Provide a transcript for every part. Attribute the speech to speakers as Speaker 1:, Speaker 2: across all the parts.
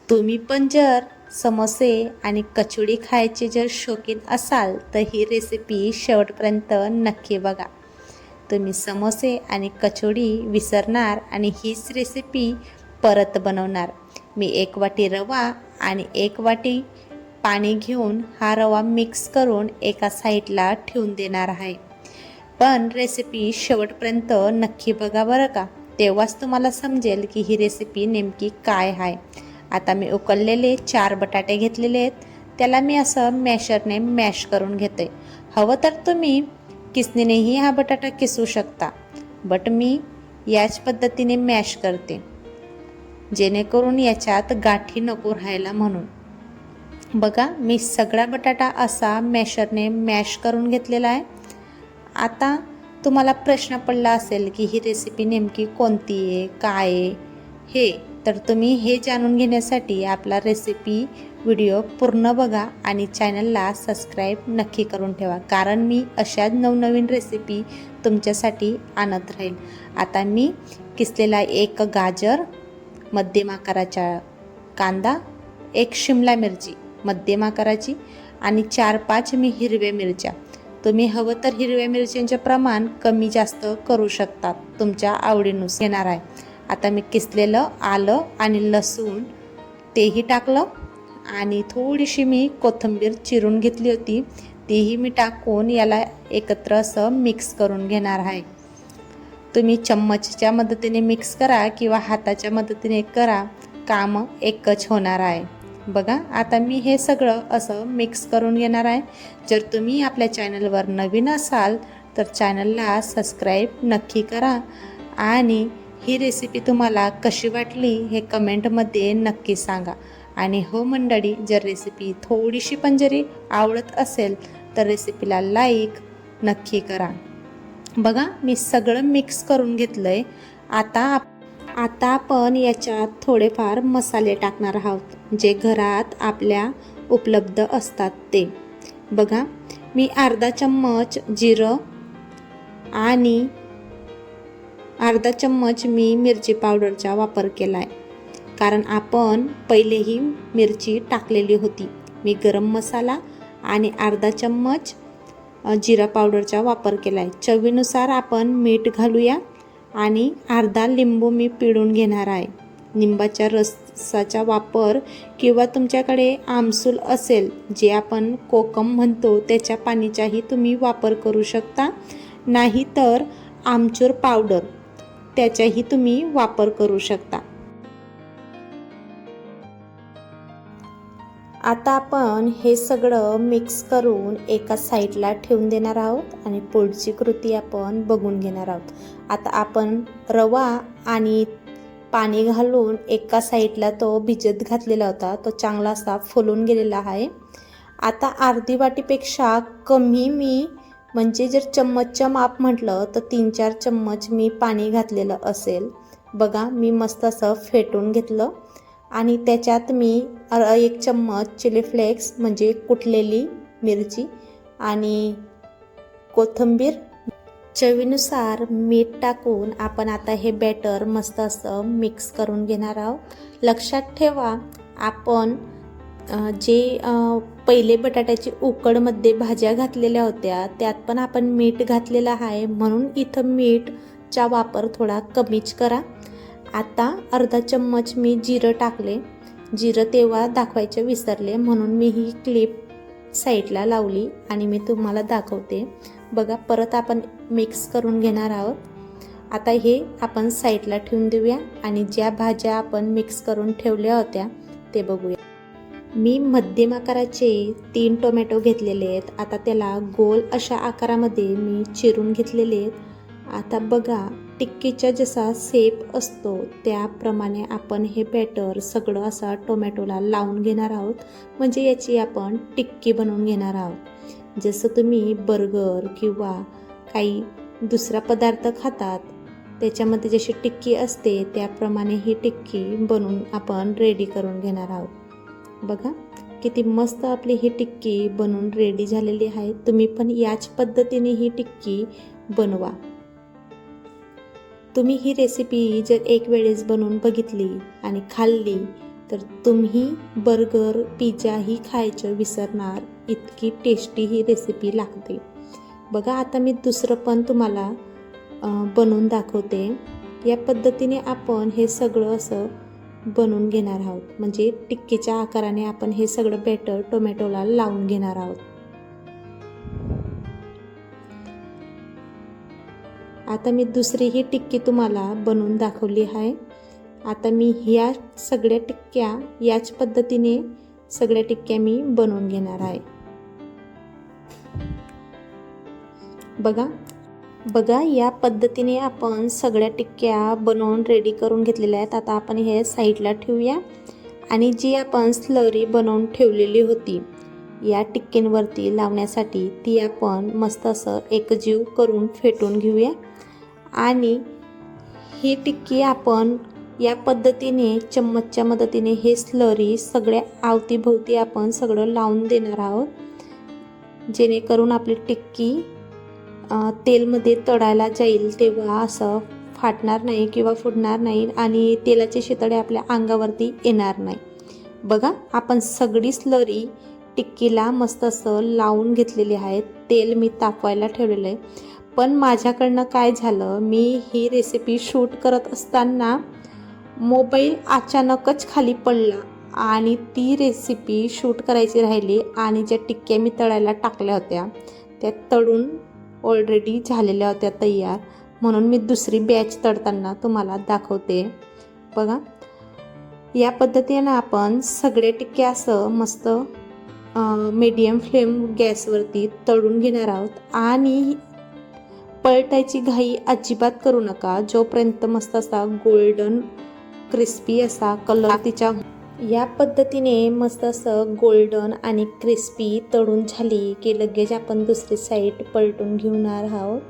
Speaker 1: तुम्ही पण जर समोसे आणि कचोरी खायचे जर शौकीन असाल तर ही रेसिपी शेवटपर्यंत नक्की बघा. तुम्ही समोसे आणि कचोरी विसरणार आणि हीच रेसिपी परत बनवणार. मी 1 वाटी रवा आणि 1 वाटी पाणी घेऊन हा रवा मिक्स करून एका साईडला ठेवून देणार आहे. पण रेसिपी शेवटपर्यंत नक्की बघा बरं का, तेव्हाच तुम्हाला समजेल की ही रेसिपी नेमकी काय आहे. आता मी उकळलेले 4 बटाटे घेतलेले आहेत. त्याला मी असं मॅशरने मॅश करून घेते. हवं तर तुम्ही किसणीनेही हा बटाटा किसू शकता, बट मी याच पद्धतीने मॅश करते जेणेकरून याच्यात गाठी नको राहायला म्हणून. बघा, मी सगळा बटाटा असा मॅशरने मॅश करून घेतलेला आहे. आता तुम्हाला प्रश्न पडला असेल की ही रेसिपी नेमकी कोणती आहे, काय आहे हे, तर तुम्ही हे जाणून घेण्यासाठी आपला रेसिपी व्हिडिओ पूर्ण बघा आणि चॅनलला सबस्क्राईब नक्की करून ठेवा, कारण मी अशाच नवनवीन रेसिपी तुमच्यासाठी आणत राहील. आता मी किसलेला 1 गाजर, मध्यम आकाराचा कांदा, 1 शिमला मिरची मध्यम आकाराची आणि 4-5 मी हिरव्या मिरच्या. तुम्ही हवं तर हिरव्या मिरच्यांचे प्रमाण कमी जास्त करू शकतात, तुमच्या आवडीनुसार येणार आहे. आता मी किसलेलं आलं आणि लसूण तेही टाकलं आणि थोडीशी मी कोथिंबीर चिरून घेतली होती, तीही मी टाकून याला एकत्र असं मिक्स करून घेणार आहे. तुम्ही चम्मचच्या मदतीने मिक्स करा किंवा हाताच्या मदतीने करा, काम एकच होणार आहे. बघा, आता मी हे सगळं असं मिक्स करून घेणार आहे. जर तुम्ही आपल्या चॅनलवर नवीन असाल तर चॅनलला सबस्क्राईब नक्की करा आणि ही रेसिपी तुम्हाला कशी वाटली हे कमेंटमध्ये नक्की सांगा. आणि हो मंडळी, जर रेसिपी थोडीशी पण जरी आवडत असेल तर रेसिपीला लाईक नक्की करा. बघा, मी सगळं मिक्स करून घेतलं आहे. आता आपण याच्यात थोडेफार मसाले टाकणार आहोत, जे घरात आपल्या उपलब्ध असतात ते. बघा, मी अर्धा चम्मच जिरं आणि अर्धा चम्मच मी मिरची पावडरचा वापर केला आहे, कारण आपण पहिलेही मिरची टाकलेली होती. मी गरम मसाला आणि अर्धा चम्मच जिरा पावडरचा वापर केला आहे. चवीनुसार आपण मीठ घालूया आणि अर्धा लिंबू मी पिळून घेणार आहे. लिंबाच्या रसाचा वापर किंवा तुमच्याकडे आमसूल असेल, जे आपण कोकम म्हणतो, त्याच्या पाणीचाही तुम्ही वापर करू शकता. नाही तर आमचूर पावडर, त्याचाही तुम्ही वापर करू शकता. आता आपण हे सगळं मिक्स करून एका साईडला ठेवून देणार आहोत आणि पुढची कृती आपण बघून घेणार आहोत. आता आपण रवा आणि पाणी घालून एका साईडला तो भिजत घातलेला होता, तो चांगला असा फुलून गेलेला आहे. आता अर्धी वाटीपेक्षा कमी मी, म्हणजे जर चम्मचच्या माप म्हटलं तर 3-4 चम्मच मी पाणी घातलेलं असेल. बघा, मी मस्त असं फेटून घेतलं आणि त्याच्यात मी 1 चम्मच चिली फ्लेक्स म्हणजे कुटलेली मिरची आणि कोथिंबीर, चवीनुसार मीठ टाकून आपण आता हे बॅटर मस्त असं मिक्स करून घेणार आहोत. लक्षात ठेवा, आपण जे पहिले बटाट्याची उकडमध्ये भाज्या घातलेल्या होत्या त्यात पण आपण मीठ घातलेलं आहे, म्हणून इथं मीठचा वापर थोडा कमीच करा. आता अर्धा चम्मच मी जिरं टाकले. जिरं तेव्हा दाखवायचे विसरले, म्हणून मी ही क्लिप साईडला लावली आणि मी तुम्हाला दाखवते. बघा, परत आपण मिक्स करून घेणार आहोत. आता हे आपण साईडला ठेवून देऊया आणि ज्या भाज्या आपण मिक्स करून ठेवल्या होत्या ते बघूया. मी मध्यम आकाराचे 3 टोमॅटो घेतलेले आहेत. आता त्याला गोल अशा आकारामध्ये मी चिरून घेतलेले आहेत. आता बघा, टिक्कीचा जसा शेप असतो त्याप्रमाणे आपण हे बॅटर सगळं असा टोमॅटोला लावून घेणार आहोत, म्हणजे याची आपण टिक्की बनवून घेणार आहोत. जसं तुम्ही बर्गर किंवा काही दुसरा पदार्थ खातात त्याच्यामध्ये जशी टिक्की असते त्याप्रमाणे ही टिक्की बनवून आपण रेडी करून घेणार आहोत. बघा, किती मस्त आपली ही टिक्की बनवून रेडी झालेली आहे. तुम्ही पण याच पद्धतीने ही टिक्की बनवा. तुम्ही ही रेसिपी जर एक वेळेस बनवून बघितली आणि खाल्ली तर तुम्ही बर्गर पिझ्झाही खायचं विसरणार, इतकी टेस्टी ही रेसिपी लागते. बघा आता मी दुसरं पण तुम्हाला बनवून दाखवते. या पद्धतीने आपण हे सगळं असं बनवून घेणार आहोत. म्हणजे टिक्कीच्या आकाराने आपण हे सगळं बॅटर टोमॅटोला लावून घेणार आहोत. आता मी दुसरी ही टिक्की तुम्हाला बनवून दाखवली आहे. आता मी ह्या सगळ्या टिक्क्या याच पद्धतीने सगळ्या टिक्क्या मी बनवून घेणार आहे. बघा या पद्धतीने आपण सगळ्या टिक्क्या बनवून रेडी करून घेतलेल्या आहेत. आता आपण हे साईडला ठेवूया आणि जी आपण स्लरी बनवून ठेवलेली होती या टिक्कींवरती लावण्यासाठी, ती आपण मस्त असं एकजीव करून फेटून घेऊया. आणि ही टिक्की आपण या पद्धतीने चम्मचच्या मदतीने हे स्लरी सगळ्या अवतीभोवती आपण सगळं लावून देणार आहोत, जेणेकरून आपली टिक्की तेलमध्ये तळायला जाईल तेव्हा असं फाटणार नाही किंवा फुटणार नाही आणि तेलाचे शितळे आपल्या अंगावरती येणार नाही. बघा आपण सगळी स्लरी टिक्कीला मस्त असं लावून घेतलेली आहे. तेल मी तापवायला ठेवलेलं आहे. पण माझ्याकडनं काय झालं, मी ही रेसिपी शूट करत असताना मोबाईल अचानकच खाली पडला आणि ती रेसिपी शूट करायची राहिली आणि ज्या टिक्क्या मी तळायला टाकल्या होत्या त्या तळून ऑलरेडी झालेल्या होत्या तयार. म्हणून मी दुसरी बॅच तळताना तुम्हाला दाखवते. बघा या पद्धतीनं आपण सगळे टिक्क्या असं मस्त मीडियम फ्लेम गॅसवरती तळून घेणार आहोत. आणि पलटायची घाई अजिबात करू नका, जोपर्यंत मस्त असा गोल्डन क्रिस्पी असा कलर तिच्या या पद्धतीने मस्त असं गोल्डन आणि क्रिस्पी तळून झाली की लगेच आपण दुसरी साईड पलटून घेणार आहोत.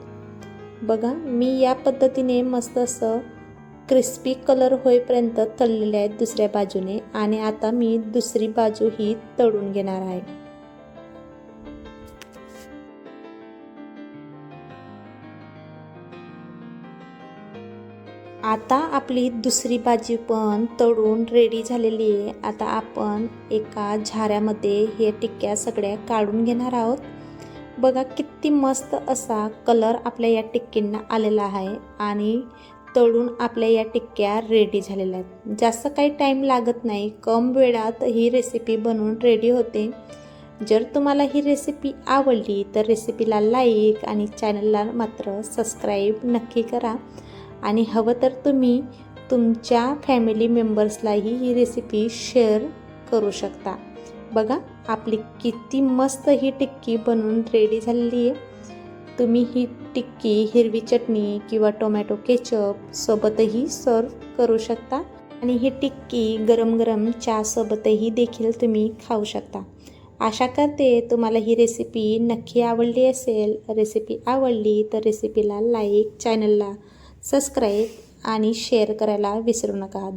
Speaker 1: बघा मी या पद्धतीने मस्त असं क्रिस्पी कलर होईपर्यंत तळलेले आहेत दुसऱ्या बाजूने. आणि आता मी दुसरी बाजू ही तळून घेणार आहे. आता आपली दुसरी बाजू पण तळून रेडी झालेली आहे. आता आपण एका झाऱ्यामध्ये हे टिक्क्या सगळ्या काढून घेणार आहोत. बघा किती मस्त असा कलर आपल्या या टिक्कींना आलेला आहे आणि तळून आपल्या या टिक्क्या रेडी झालेल्या आहेत. जास्त काही टाईम लागत नाही, कम वेळात ही रेसिपी बनवून रेडी होते. जर तुम्हाला ही रेसिपी आवडली तर रेसिपीला लाईक आणि चॅनलला मात्र सबस्क्राईब नक्की करा. आणि हवं तर तुम्ही तुमच्या फॅमिली मेंबर्सलाही ही रेसिपी शेअर करू शकता. बघा आपली किती मस्त ही टिक्की बनवून रेडी झालेली आहे. तुम्ही ही टिक्की हिरवी चटणी किंवा टोमॅटो केचप सोबतही सर्व करू शकता. आणि ही टिक्की गरम गरम चहासोबतही देखील तुम्ही खाऊ शकता. आशा करते तुम्हाला ही रेसिपी नक्की आवडली असेल. रेसिपी आवडली तर रेसिपीला लाईक, चॅनलला सबस्क्राईब आणि शेअर करायला विसरू नका.